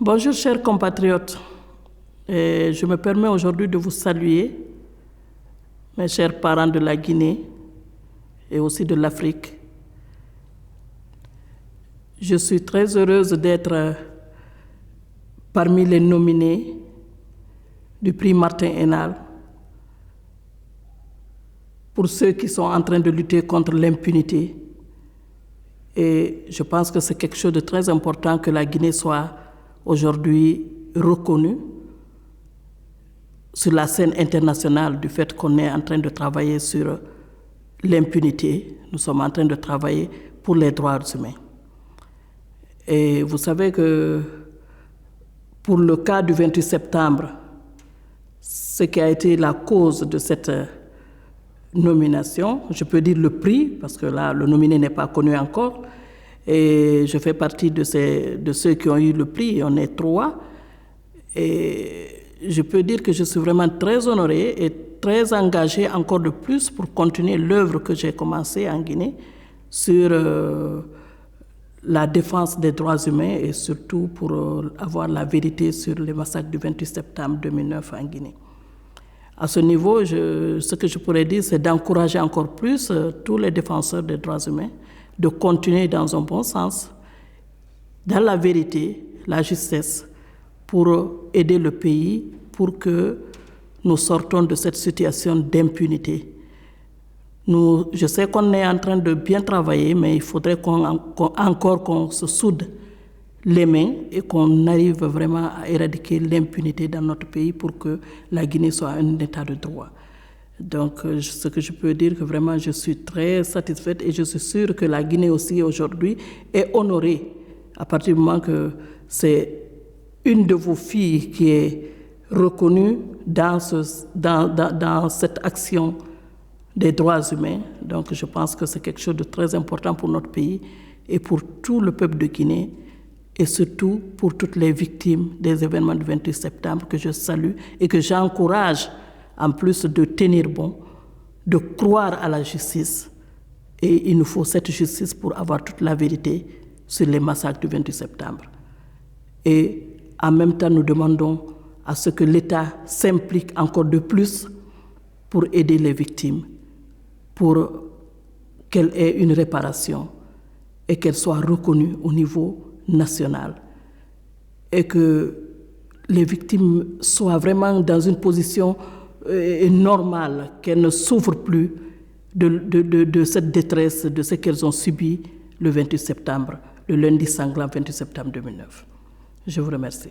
Bonjour chers compatriotes, je me permets aujourd'hui de vous saluer, mes chers parents de la Guinée et aussi de l'Afrique. Je suis très heureuse d'être parmi les nominés du prix Martin Hénal pour ceux qui sont en train de lutter contre l'impunité. Et je pense que c'est quelque chose de très important que la Guinée soit aujourd'hui reconnue sur la scène internationale du fait qu'on est en train de travailler sur l'impunité. Nous sommes en train de travailler pour les droits humains. Et vous savez que pour le cas du 28 septembre, ce qui a été la cause de cette nomination, je peux dire le prix, parce que là, le nominé n'est pas connu encore, et je fais partie de ceux qui ont eu le prix, on est 3, et je peux dire que je suis vraiment très honorée et très engagée encore de plus pour continuer l'œuvre que j'ai commencée en Guinée sur la défense des droits humains et surtout pour avoir la vérité sur les massacres du 28 septembre 2009 en Guinée. À ce niveau, ce que je pourrais dire, c'est d'encourager encore plus tous les défenseurs des droits humains de continuer dans un bon sens, dans la vérité, la justesse, pour aider le pays, pour que nous sortons de cette situation d'impunité. Je sais qu'on est en train de bien travailler, mais il faudrait qu'on se soude les mains et qu'on arrive vraiment à éradiquer l'impunité dans notre pays pour que la Guinée soit un état de droit. Donc, ce que je peux dire, que vraiment je suis très satisfaite et je suis sûre que la Guinée aussi aujourd'hui est honorée à partir du moment que c'est une de vos filles qui est reconnue dans cette action des droits humains. Donc, je pense que c'est quelque chose de très important pour notre pays et pour tout le peuple de Guinée, et surtout pour toutes les victimes des événements du 28 septembre que je salue et que j'encourage, en plus de tenir bon, de croire à la justice. Et il nous faut cette justice pour avoir toute la vérité sur les massacres du 28 septembre. Et en même temps, nous demandons à ce que l'État s'implique encore de plus pour aider les victimes, pour qu'elle ait une réparation et qu'elle soit reconnue au niveau national et que les victimes soient vraiment dans une position normale, qu'elles ne souffrent plus de cette détresse, de ce qu'elles ont subi le 28 septembre, le lundi sanglant 28 septembre 2009. Je vous remercie.